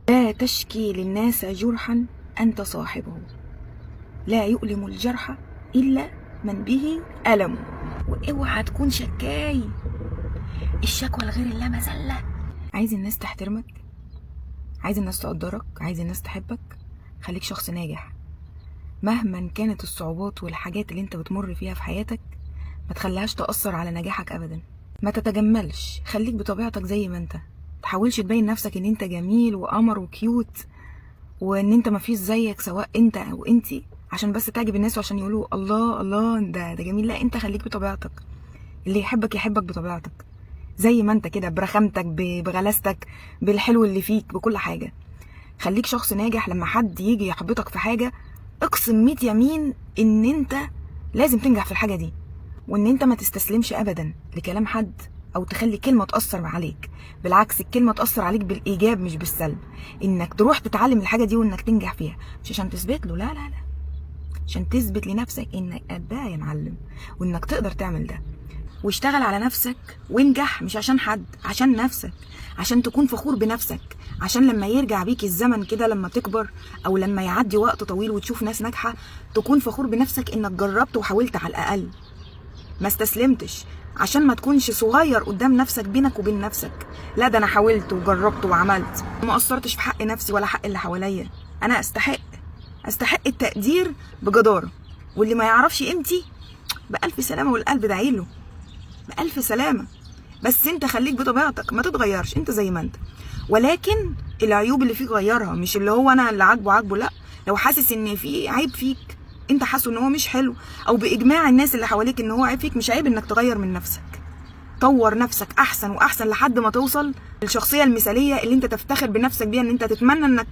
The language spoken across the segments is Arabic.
لا تشكي للناس جرحا أنت صاحبه، لا يؤلم الجرح إلا من به ألم. واوعى تكون شكاي، الشكوى لغير الله مذلة. عايز الناس تحترمك، عايز الناس تقدرك، عايز الناس تحبك، خليك شخص ناجح مهما كانت الصعوبات والحاجات اللي انت بتمر فيها في حياتك. ما تخليهاش تأثر على نجاحك أبدا. ما تتجملش، خليك بطبيعتك زي ما انت. تحاولش تبين نفسك ان انت جميل وقمر وكيوت وان انت مفيش زيك سواء انت او انتي عشان بس تعجب الناس وعشان يقولوا الله الله ده جميل. لا، انت خليك بطبيعتك. اللي يحبك يحبك بطبيعتك زي ما انت كده، برخامتك، بغلاستك، بالحلو اللي فيك، بكل حاجة. خليك شخص ناجح. لما حد يجي يحبطك في حاجة، اقسم 100 يمين ان انت لازم تنجح في الحاجة دي، وان انت ما تستسلمش ابدا لكلام حد او تخلي كلمة تأثر عليك. بالعكس، الكلمة تأثر عليك بالايجاب مش بالسلب. انك تروح تتعلم الحاجة دي وانك تنجح فيها، مش عشان تثبت له، لا لا لا، عشان تثبت لنفسك انك قدها يا معلم وانك تقدر تعمل ده. واشتغل على نفسك وانجح، مش عشان حد، عشان نفسك، عشان تكون فخور بنفسك. عشان لما يرجع بيك الزمن كده، لما تكبر او لما يعدي وقت طويل وتشوف ناس ناجحة، تكون فخور بنفسك انك جربت وحاولت على الاقل، ما استسلمتش. عشان ما تكونش صغير قدام نفسك بينك وبين نفسك. لا، ده انا حاولت وجربت وعملت، ما قصرتش في حق نفسي ولا حق اللي حواليا. انا استحق التقدير بجدارة. واللي ما يعرفش قيمتي بألف سلامة، والقلب دعيله بألف سلامة. بس انت خليك بطبيعتك، ما تتغيرش، انت زي ما انت. ولكن العيوب اللي فيك غيرها، مش اللي هو انا اللي عاجبه. لا، لو حاسس ان في عيب فيك انت حاسه ان هو مش حلو، او باجماع الناس اللي حواليك ان هو عيب فيك، مش عيب انك تغير من نفسك. طور نفسك احسن واحسن لحد ما توصل للشخصيه المثاليه اللي انت تفتخر بنفسك بيها، ان انت تتمنى انك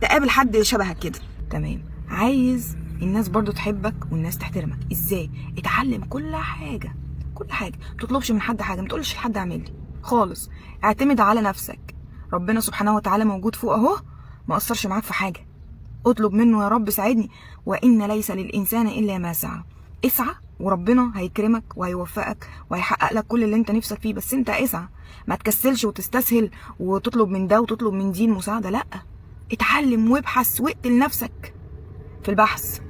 تقابل حد شبهك كده. تمام. عايز الناس برضو تحبك والناس تحترمك. ازاي؟ اتعلم كل حاجه، كل حاجه. ما تطلبش من حد حاجه، ما تقولش لحد اعمل لي خالص. اعتمد على نفسك. ربنا سبحانه وتعالى موجود فوق اهو، ما قصرش معاك في حاجه. اطلب منه يا رب ساعدني، وان ليس للانسان الا ما سعى. اسعى وربنا هيكرمك وهيوفقك وهيحقق لك كل اللي انت نفسك فيه. بس انت اسعى، ما تكسلش وتستسهل وتطلب من ده وتطلب من دي المساعده. لا، اتعلم وابحث واقتل نفسك في البحث،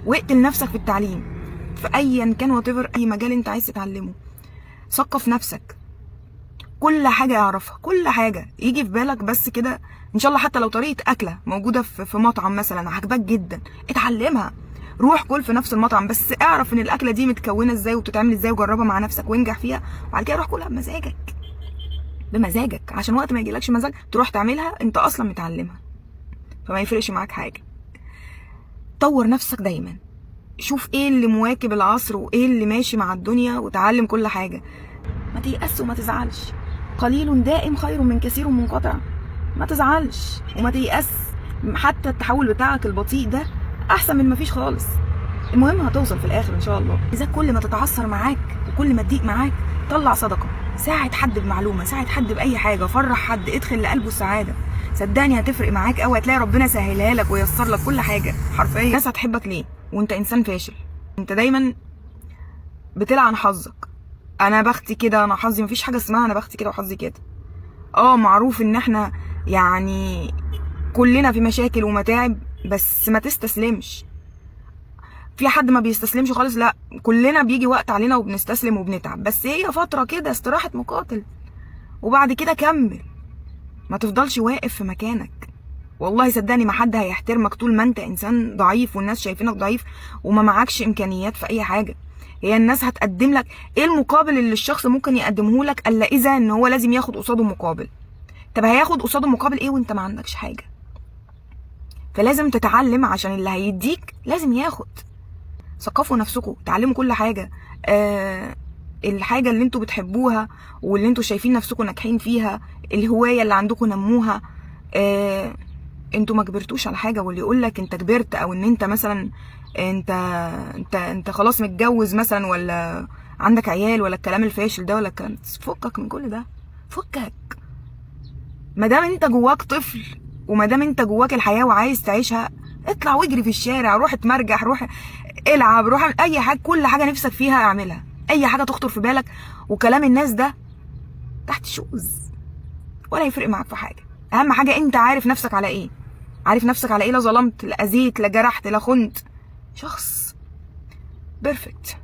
واقتل نفسك في التعليم، في ايا كان واتيفر اي مجال انت عايز تتعلمه. ثقف نفسك، كل حاجه اعرفها، كل حاجه يجي في بالك بس كده. ان شاء الله حتى لو طريقه اكله موجوده في مطعم مثلا عجبك جدا، اتعلمها. روح كل في نفس المطعم، بس اعرف ان الاكله دي متكونه ازاي وبتتعمل ازاي، وجربها مع نفسك وانجح فيها. وبعد كده روح كلها بمزاجك، بمزاجك، عشان وقت ما يجيلكش مزاج تروح تعملها انت اصلا متعلمها، فما يفرقش معاك حاجه. طور نفسك دايما، شوف ايه اللي مواكب العصر وايه اللي ماشي مع الدنيا، وتعلم كل حاجه. ما تيأس وما تزعلش، قليل دائم خير من كثير منقطع. ما تزعلش وما تيأس، حتى التحول بتاعك البطيء ده احسن من ما فيش خالص. المهم هتوصل في الاخر ان شاء الله. اذا كل ما تتعثر معاك وكل ما تضيق معاك، طلع صدقه، ساعد حد بمعلومه، ساعد حد باي حاجه، فرح حد، ادخل لقلبه السعاده. صدقني هتفرق معاك قوي، هتلاقي ربنا سهلها لك ويسر لك كل حاجه حرفيا. الناس هتحبك ليه وانت انسان فاشل؟ انت دايما بتلعن حظك. انا بختي كده، انا حظي، مفيش حاجه اسمها انا بختي كده وحظي كده. معروف ان احنا يعني كلنا في مشاكل ومتاعب، بس ما تستسلمش. في حد ما بيستسلمش خالص؟ لا، كلنا بيجي وقت علينا وبنستسلم وبنتعب، بس هي فتره كده استراحه مقاتل، وبعد كده كمل. ما تفضلش واقف في مكانك. والله صدقني ما حد هيحترمك طول ما انت انسان ضعيف والناس شايفينك ضعيف وما معكش امكانيات في اي حاجه. هي الناس هتقدم لك ايه المقابل اللي الشخص ممكن يقدمه لك، الا اذا ان هو لازم ياخد قصاده مقابل. طب هياخد قصاده مقابل ايه وانت ما عندكش حاجه؟ فلازم تتعلم، عشان اللي هيديك لازم ياخد. ثقفوا نفسكم، تعلموا كل حاجه. الحاجه اللي انتوا بتحبوها واللي انتوا شايفين نفسكم ناجحين فيها، الهوايه اللي عندكم نموها. انتوا ما كبرتوش على حاجه. واللي يقول لك انت كبرت، او ان انت مثلا انت خلاص متجوز مثلا، ولا عندك عيال، ولا الكلام الفاشل ده، ولا الكلام، فكك من كل ده، فكك. ما دام انت جواك طفل، وما دام انت جواك الحياه وعايز تعيشها، اطلع واجري في الشارع، روح اتمرجح، روح العب، روح اي حاجه، كل حاجه نفسك فيها اعملها، اي حاجه تخطر في بالك. وكلام الناس ده تحت شوز، ولا يفرق معاك في حاجه. اهم حاجه انت عارف نفسك على ايه، عارف نفسك على ايه. لا ظلمت، لا اذيت، لا جرحت، لا خنت. شخص بيرفكت.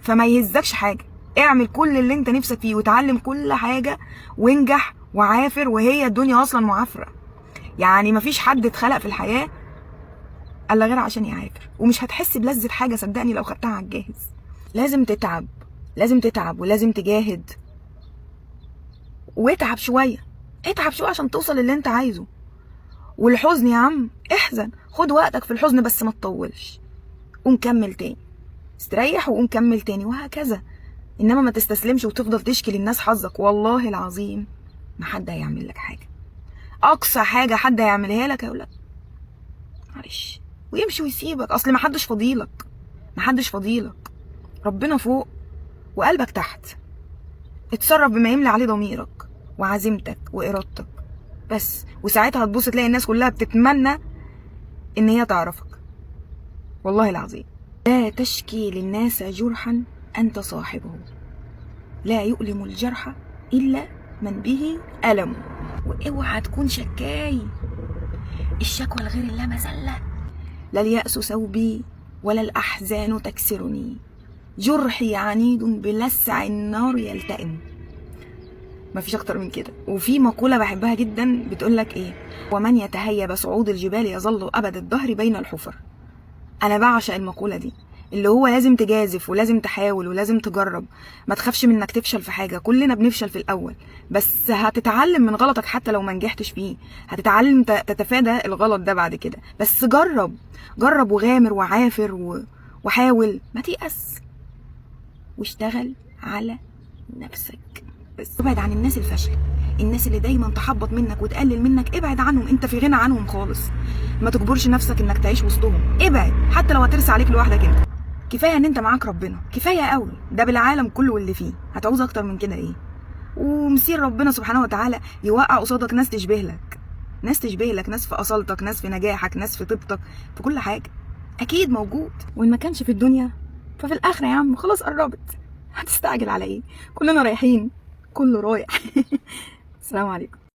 فما يهزكش حاجه، اعمل كل اللي انت نفسك فيه وتعلم كل حاجه وانجح وعافر، وهي الدنيا اصلا معافره. يعني مفيش حد اتخلق في الحياه الا غير عشان يعافر، ومش هتحس بلذة حاجه صدقني لو خدتها على الجاهز. لازم تتعب، لازم تتعب ولازم تجاهد، واتعب شويه، اتعب شويه عشان توصل للي انت عايزه. والحزن يا عم احزن، خد وقتك في الحزن بس ما تطولش، قوم كمل تاني، استريح وقوم كمل تاني، وهكذا. انما ما تستسلمش وتفضل تشكي للناس حظك، والله العظيم ما حد هيعمل لك حاجه. اقصى حاجه حد هيعملها لك هيقول لك معلش ويمشي ويسيبك. اصل ما حدش فضيلك، ما حدش فضيلك. ربنا فوق وقلبك تحت. اتصرف بما يملى عليه ضميرك وعزيمتك وارادتك بس، وساعتها هتبص تلاقي الناس كلها بتتمنى ان هي تعرفك. والله العظيم. لا تشكي للناس جرحا انت صاحبه، لا يؤلم الجرح الا من به الم. واوعى تكون شكاي. الشكوى لغير الله مذله. لا اليأس ثوبي ولا الاحزان تكسرني، جرحي عنيد بلسع النار يلتئم. مفيش اكتر من كده. وفي مقولة بحبها جدا بتقولك ايه: ومن يتهيب صعود الجبال يظل ابد الدهر بين الحفر. انا بعشق المقولة دي، اللي هو لازم تجازف ولازم تحاول ولازم تجرب. ما تخافش من انك تفشل في حاجة، كلنا بنفشل في الاول، بس هتتعلم من غلطك. حتى لو ما نجحتش فيه هتتعلم تتفادى الغلط ده بعد كده. بس جرب، جرب وغامر وعافر وحاول، ما تيأس، واشتغل على نفسك. بس ابعد عن الناس الفاشله، الناس اللي دايما تحبط منك وتقلل منك، ابعد عنهم. انت في غنى عنهم خالص. ما تجبرش نفسك انك تعيش وسطهم، ابعد حتى لو هترسى عليك لوحدك. انت كفايه ان انت معاك ربنا، كفايه قوي. ده بالعالم كله واللي فيه، هتعوز اكتر من كده ايه؟ ومسير ربنا سبحانه وتعالى يوقع قصادك ناس تشبه لك، ناس تشبه لك، ناس في اصالتك، ناس في نجاحك، ناس في طيبتك، في كل حاجه اكيد موجود. وان ما كانش في الدنيا ففي الاخره يا عم. خلاص قربت، هتستعجل على ايه؟ كلنا رايحين، كله رايح. السلام عليكم.